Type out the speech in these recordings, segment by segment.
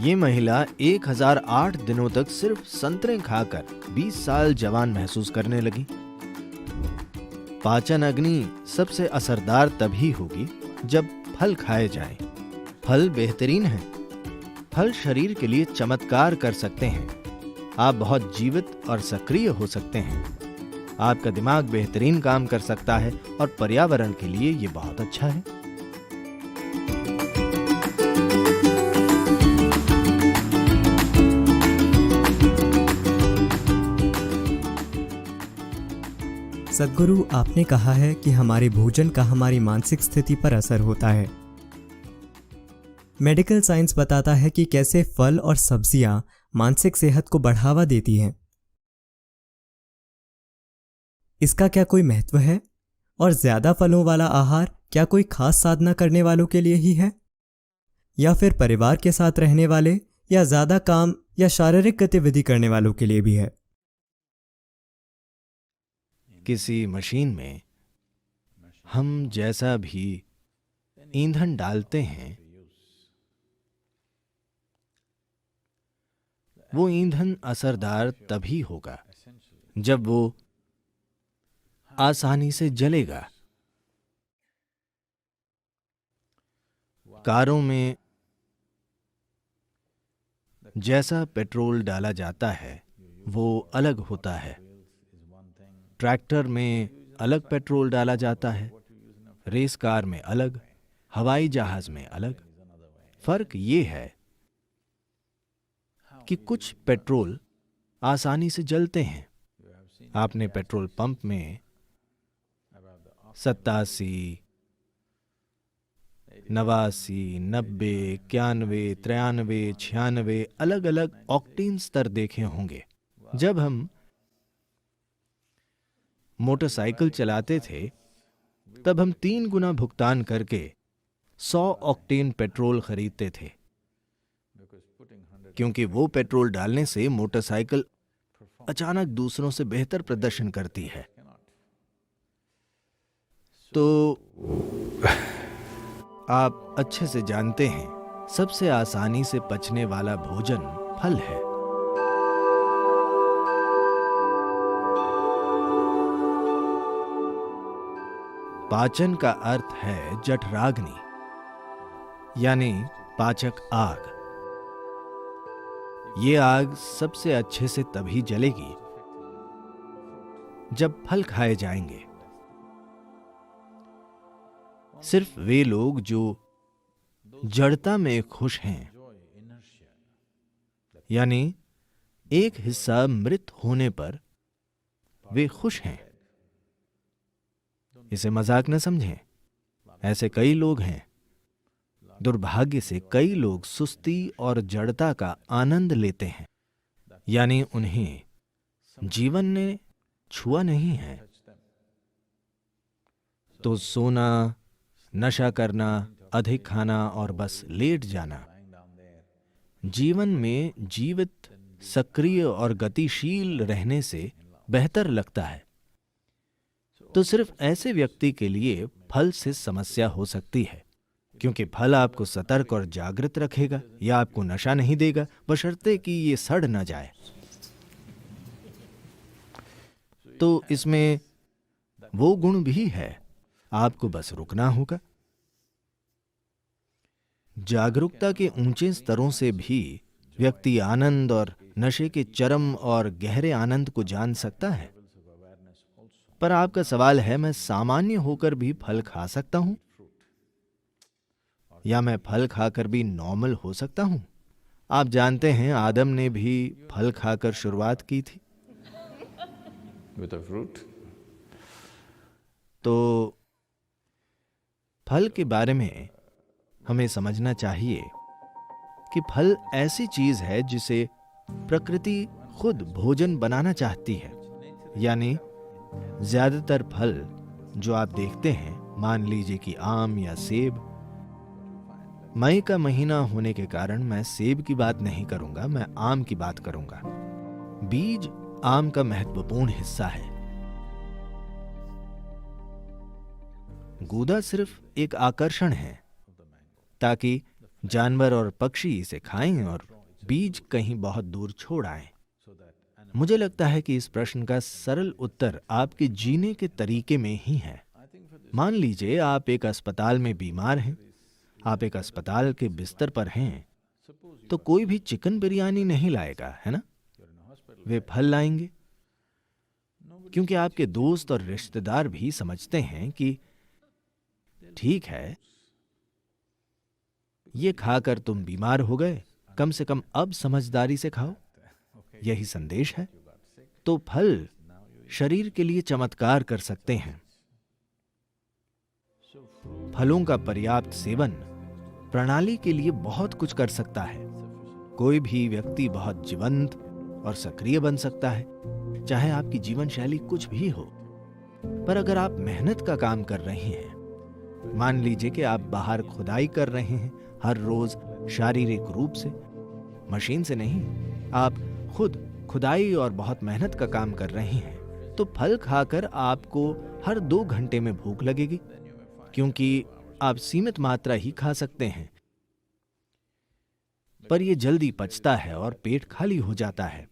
ये महिला 1008 दिनों तक सिर्फ संतरे खाकर 20 साल जवान महसूस करने लगी। पाचन अग्नि सबसे असरदार तभी होगी जब फल खाए जाएं। फल बेहतरीन हैं। फल शरीर के लिए चमत्कार कर सकते हैं। आप बहुत जीवित और सक्रिय हो सकते हैं। आपका दिमाग बेहतरीन काम कर सकता है और पर्यावरण के लिए ये बहुत अच्छा है। सद्गुरु, आपने कहा है कि हमारे भोजन का हमारी मानसिक स्थिति पर असर होता है। मेडिकल साइंस बताता है कि कैसे फल और सब्जियां मानसिक सेहत को बढ़ावा देती हैं। इसका क्या कोई महत्व है? और ज्यादा फलों वाला आहार क्या कोई खास साधना करने वालों के लिए ही है, या फिर परिवार के साथ रहने वाले या ज्यादा काम या शारीरिक गतिविधि करने वालों के लिए भी है? किसी मशीन में हम जैसा भी ईंधन डालते हैं, वो ईंधन असरदार तभी होगा जब वो आसानी से जलेगा। कारों में जैसा पेट्रोल डाला जाता है वो अलग होता है। ट्रैक्टर में अलग पेट्रोल डाला जाता है, रेस कार में अलग, हवाई जहाज में अलग। फर्क ये है कि कुछ पेट्रोल आसानी से जलते हैं। आपने पेट्रोल पंप में 87, 89, 90, 91, 93, 96 अलग अलग ऑक्टेन स्तर देखे होंगे। जब हम मोटरसाइकिल चलाते थे तब हम 3 गुना भुगतान करके 100 ऑक्टेन पेट्रोल खरीदते थे, क्योंकि वो पेट्रोल डालने से मोटरसाइकिल अचानक दूसरों से बेहतर प्रदर्शन करती है। तो आप अच्छे से जानते हैं, सबसे आसानी से पचने वाला भोजन फल है। पाचन का अर्थ है जठराग्नि, यानी पाचक आग। ये आग सबसे अच्छे से तभी जलेगी जब फल खाए जाएंगे। सिर्फ वे लोग जो जड़ता में खुश हैं, यानी एक हिस्सा मृत होने पर वे खुश हैं, इसे मजाक न समझें। ऐसे कई लोग हैं। दुर्भाग्य से कई लोग सुस्ती और जड़ता का आनंद लेते हैं, यानी उन्हें जीवन ने छुआ नहीं है। तो सोना, नशा करना, अधिक खाना और बस लेट जाना जीवन में जीवित, सक्रिय और गतिशील रहने से बेहतर लगता है। तो सिर्फ ऐसे व्यक्ति के लिए फल से समस्या हो सकती है, क्योंकि फल आपको सतर्क और जागृत रखेगा या आपको नशा नहीं देगा, बशर्ते कि ये सड़ न जाए। तो इसमें वो गुण भी है, आपको बस रुकना होगा। जागरूकता के ऊंचे स्तरों से भी व्यक्ति आनंद और नशे के चरम और गहरे आनंद को जान सकता है। पर आपका सवाल है, मैं सामान्य होकर भी फल खा सकता हूं, या मैं फल खाकर भी नॉर्मल हो सकता हूं? आप जानते हैं, आदम ने भी फल खाकर शुरुआत की थी। With a fruit. तो फल के बारे में हमें समझना चाहिए कि फल ऐसी चीज है जिसे प्रकृति खुद भोजन बनाना चाहती है। यानी ज्यादातर फल जो आप देखते हैं, मान लीजिए कि आम या सेब, मई का महीना होने के कारण मैं सेब की बात नहीं करूंगा, मैं आम की बात करूंगा। बीज आम का महत्वपूर्ण हिस्सा है। गूदा सिर्फ एक आकर्षण है, ताकि जानवर और पक्षी इसे खाएं और बीज कहीं बहुत दूर छोड़ आएं। मुझे लगता है कि इस प्रश्न का सरल उत्तर आपके जीने के तरीके में ही है। मान लीजिए आप एक अस्पताल में बीमार हैं, आप एक अस्पताल के बिस्तर पर हैं, तो कोई भी चिकन बिरयानी नहीं लाएगा, है ना? वे फल लाएंगे, क्योंकि आपके दोस्त और रिश्तेदार भी समझते हैं कि ठीक है, ये खाकर तुम बीमार हो गए, कम से कम अब समझदारी से खाओ, यही संदेश है। तो फल शरीर के लिए चमत्कार कर सकते हैं। फलों का पर्याप्त सेवन प्रणाली के लिए बहुत कुछ कर सकता है। कोई भी व्यक्ति बहुत जीवंत और सक्रिय बन सकता है, चाहे आपकी जीवन शैली कुछ भी हो। पर अगर आप मेहनत का काम कर रहे हैं, मान लीजिए कि आप बाहर खुदाई कर रहे हैं हर रोज शारीरिक रूप से, मशीन से नहीं, आप खुद खुदाई और बहुत मेहनत का काम कर रहे हैं, तो फल खाकर आपको हर 2 घंटे में भूख लगेगी, क्योंकि आप सीमित मात्रा ही खा सकते हैं। पर यह जल्दी पचता है और पेट खाली हो जाता है।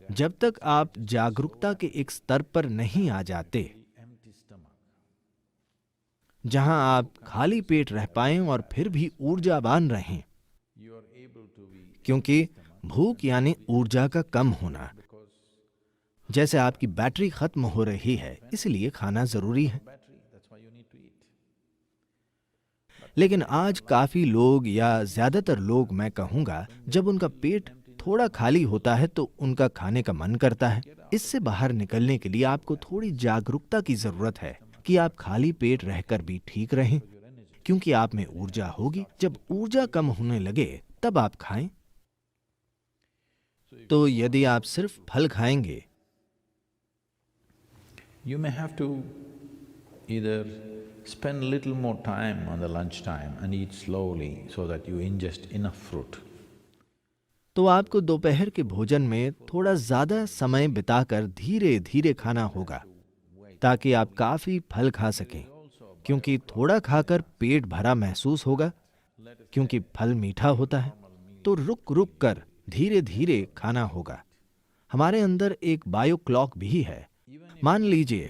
जब तक आप जागरूकता के एक स्तर पर नहीं आ जाते जहां आप खाली पेट रह पाएं और फिर भी ऊर्जावान रहें, क्योंकि भूख यानी ऊर्जा का कम होना। जैसे आपकी बैटरी खत्म हो रही है, इसलिए खाना जरूरी है। लेकिन आज काफी लोग, या ज्यादातर लोग मैं कहूंगा, जब उनका पेट थोड़ा खाली होता है तो उनका खाने का मन करता है। इससे बाहर निकलने के लिए आपको थोड़ी जागरूकता की जरूरत है कि आप खाली पेट रहकर भी ठीक रहें, क्योंकि आप में ऊर्जा होगी। जब ऊर्जा कम होने लगे तब आप खाएं। तो यदि आप सिर्फ फल खाएंगे, You may have to either spend little more time on the lunch time and eat slowly so that you ingest enough fruit. तो आपको दोपहर के भोजन में थोड़ा ज्यादा समय बिताकर धीरे धीरे खाना होगा, ताकि आप काफी फल खा सकें, क्योंकि थोड़ा खाकर पेट भरा महसूस होगा, क्योंकि फल मीठा होता है। तो रुक रुक कर धीरे धीरे खाना होगा। हमारे अंदर एक बायो क्लॉक भी है। मान लीजिए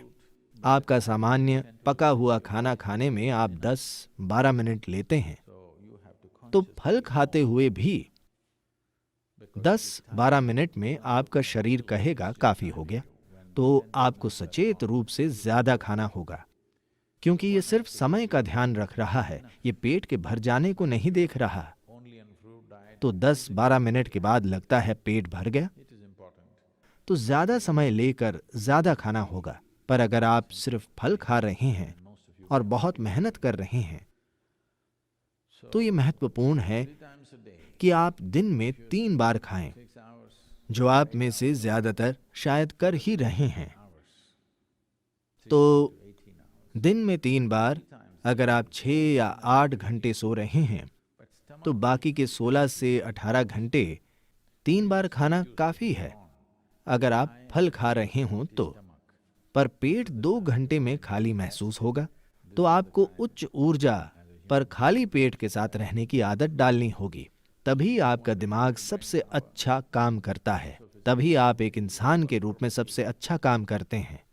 आपका सामान्य पका हुआ खाना खाने में आप 10-12 मिनट लेते हैं, तो फल खाते हुए भी 10-12 मिनट में आपका शरीर कहेगा काफी हो गया। तो आपको सचेत रूप से ज्यादा खाना होगा, क्योंकि ये सिर्फ समय का ध्यान रख रहा है, ये पेट के भर जाने को नहीं देख रहा। तो 10-12 मिनट के बाद लगता है पेट भर गया, तो ज्यादा समय लेकर ज्यादा खाना होगा। पर अगर आप सिर्फ फल खा रहे हैं और बहुत मेहनत कर रहे हैं, तो ये महत्वपूर्ण है कि आप दिन में 3 बार खाएं, जो आप में से ज्यादातर शायद कर ही रहे हैं। तो दिन में 3 बार, अगर आप 6 या 8 घंटे सो रहे हैं, तो बाकी के 16 से 18 घंटे 3 बार खाना काफी है, अगर आप फल खा रहे हों तो। पर पेट 2 घंटे में खाली महसूस होगा, तो आपको उच्च ऊर्जा पर खाली पेट के साथ रहने की आदत डालनी होगी। तभी आपका दिमाग सबसे अच्छा काम करता है, तभी आप एक इंसान के रूप में सबसे अच्छा काम करते हैं।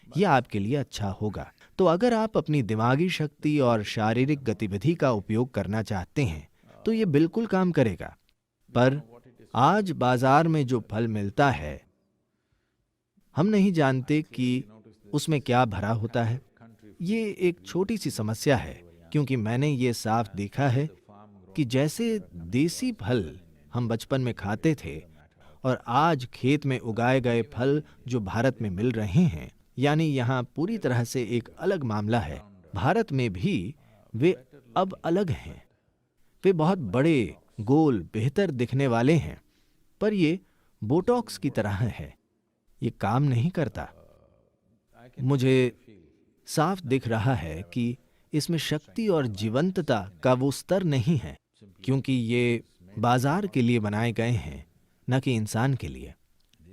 यह आपके लिए अच्छा होगा। तो अगर आप अपनी दिमागी शक्ति और शारीरिक गतिविधि का उपयोग करना चाहते हैं, तो यह बिल्कुल काम करेगा। पर आज बाजार में जो फल मिलता है, हम नहीं जानते कि उसमें क्या भरा होता है। ये एक छोटी सी समस्या है, क्योंकि मैंने ये साफ देखा है कि जैसे देसी फल हम बचपन में खाते थे और आज खेत में उगाए गए फल जो भारत में मिल रहे हैं, यानी यहाँ पूरी तरह से एक अलग मामला है। भारत में भी वे अब अलग हैं। वे बहुत बड़े, गोल, बेहतर दिखने वाले हैं, पर ये बोटॉक्स की तरह है, ये काम नहीं करता। मुझे साफ दिख रहा है कि इसमें शक्ति और जीवंतता का वो स्तर नहीं है, क्योंकि ये बाजार के लिए बनाए गए हैं, न कि इंसान के लिए।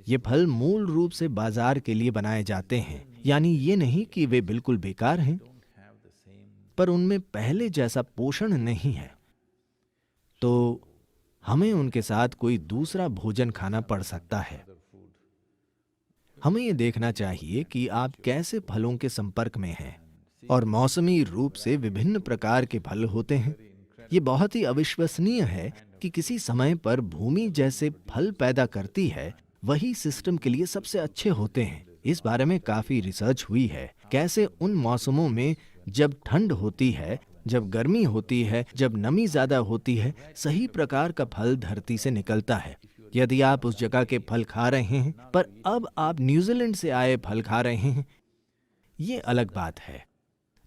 ये फल मूल रूप से बाजार के लिए बनाए जाते हैं, यानी ये नहीं कि वे बिल्कुल बेकार हैं, पर उनमें पहले जैसा पोषण नहीं है। तो हमें उनके साथ कोई दूसरा भोजन खाना पड़ सकता है। हमें ये देखना चाहिए कि आप कैसे फलों के संपर्क में हैं, और मौसमी रूप से विभिन्न प्रकार के फल होते हैं। ये बहुत ही अविश्वसनीय है कि किसी समय पर भूमि जैसे फल पैदा करती है, वही सिस्टम के लिए सबसे अच्छे होते हैं। इस बारे में काफी रिसर्च हुई है, कैसे उन मौसमों में जब ठंड होती है, जब गर्मी होती है, जब नमी ज्यादा होती है, सही प्रकार का फल धरती से निकलता है। यदि आप उस जगह के फल खा रहे हैं, पर अब आप न्यूजीलैंड से आए फल खा रहे हैं, ये अलग बात है।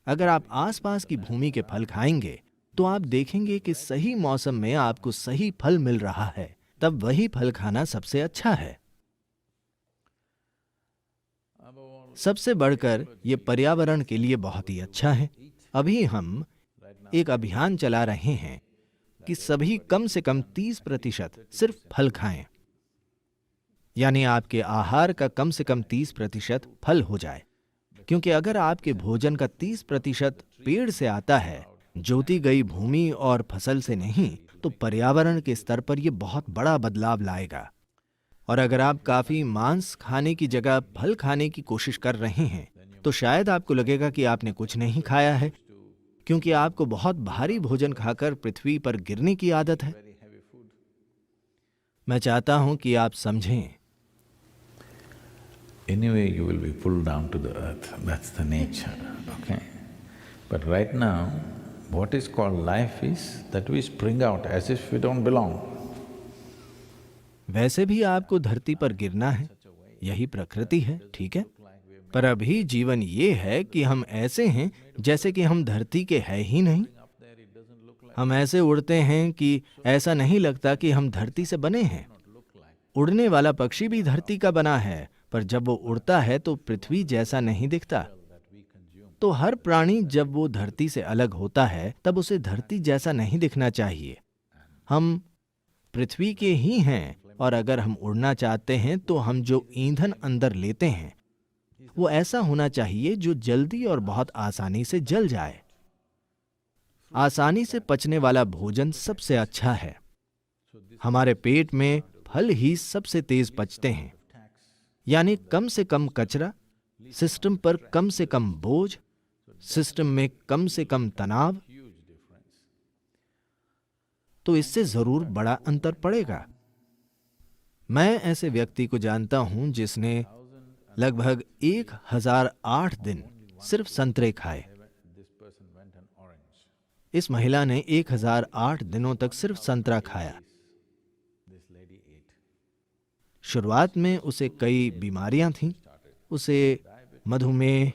अगर आप आसपास की भूमि के फल खाएंगे तो आप देखेंगे कि सही मौसम में आपको सही फल मिल रहा है, तब वही फल खाना सबसे अच्छा है। सबसे बढ़कर ये पर्यावरण के लिए बहुत ही अच्छा है। अभी हम एक अभियान चला रहे हैं कि सभी कम से कम 30% सिर्फ फल खाएं, यानी आपके आहार का कम से कम 30% फल हो जाए। क्योंकि अगर आपके भोजन का 30% पेड़ से आता है, जोती गई भूमि और फसल से नहीं, तो पर्यावरण के स्तर पर यह बहुत बड़ा बदलाव लाएगा। और अगर आप काफी मांस खाने की जगह फल खाने की कोशिश कर रहे हैं, तो शायद आपको लगेगा कि आपने कुछ नहीं खाया है, क्योंकि आपको बहुत भारी भोजन खाकर पृथ्वी पर गिरने की आदत है। मैं चाहता हूं कि आप समझें। Anyway, you will be pulled down to the earth. That's the nature, okay? But right now, what is called life is that we spring out as if we don't belong. वैसे भी आपको धरती पर गिरना है, यही प्रकृति है, ठीक है? पर अभी जीवन ये है कि हम ऐसे हैं जैसे कि हम धरती के हैं ही नहीं। हम ऐसे उड़ते हैं कि ऐसा नहीं लगता कि हम धरती से बने हैं। उड़ने वाला पक्षी भी धरती का बना है, पर जब वो उड़ता है तो पृथ्वी जैसा नहीं दिखता। तो हर प्राणी जब वो धरती से अलग होता है, तब उसे धरती जैसा नहीं दिखना चाहिए। हम पृथ्वी के ही हैं, और अगर हम उड़ना चाहते हैं तो हम जो ईंधन अंदर लेते हैं वो ऐसा होना चाहिए जो जल्दी और बहुत आसानी से जल जाए। आसानी से पचने वाला भोजन सबसे अच्छा है। हमारे पेट में फल ही सबसे तेज पचते हैं, यानी कम से कम कचरा, सिस्टम पर कम से कम बोझ, सिस्टम में कम से कम तनाव। तो इससे जरूर बड़ा अंतर पड़ेगा। मैं ऐसे व्यक्ति को जानता हूं जिसने लगभग 1008 दिन सिर्फ संतरे खाए। इस महिला ने 1008 दिनों तक सिर्फ संतरा खाया। शुरुआत में उसे कई बीमारियां थीं। उसे मधुमेह,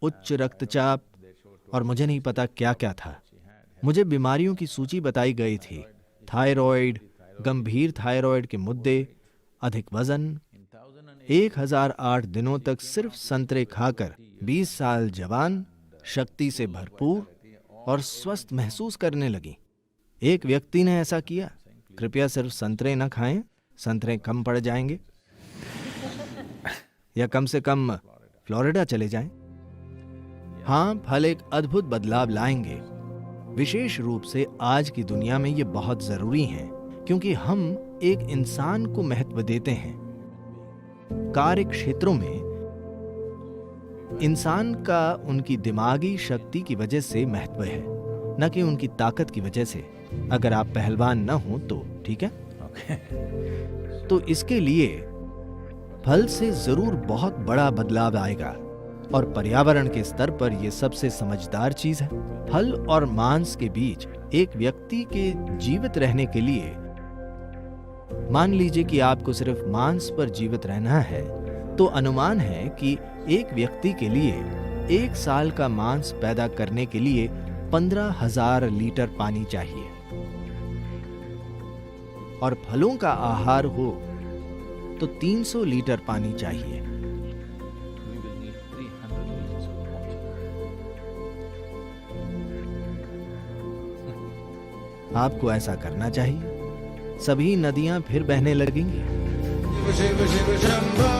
उच्च रक्तचाप और मुझे नहीं पता क्या क्या था। मुझे बीमारियों की सूची बताई गई थी। थायराइड, गंभीर थायराइड के मुद्दे, अधिक वजन। 1008 दिनों तक सिर्फ संतरे खाकर 20 साल जवान, शक्ति से भरपूर और स्वस्थ महसूस करने लगी। एक व्यक्ति ने ऐसा किया। कृपया सिर्फ संतरे न खाएं, संतरे कम पड़ जाएंगे, या कम से कम फ्लोरिडा चले जाएं। हाँ, फल एक अद्भुत बदलाव लाएंगे। विशेष रूप से आज की दुनिया में ये बहुत जरूरी है, क्योंकि हम एक इंसान को महत्व देते हैं। कार्य क्षेत्रों में इंसान का उनकी दिमागी शक्ति की वजह से महत्व है, न कि उनकी ताकत की वजह से। अगर आप पहलवान न हो तो ठीक है। तो इसके लिए फल से जरूर बहुत बड़ा बदलाव आएगा, और पर्यावरण के स्तर पर यह सबसे समझदार चीज है। फल और मांस के बीच एक व्यक्ति के जीवित रहने के लिए, मान लीजिए कि आपको सिर्फ मांस पर जीवित रहना है, तो अनुमान है कि एक व्यक्ति के लिए 1 साल का मांस पैदा करने के लिए 15,000 लीटर पानी चाहिए। और फलों का आहार हो तो 300 लीटर पानी चाहिए। आपको ऐसा करना चाहिए। सभी नदियां फिर बहने लगेंगी। शिव शिव शंभो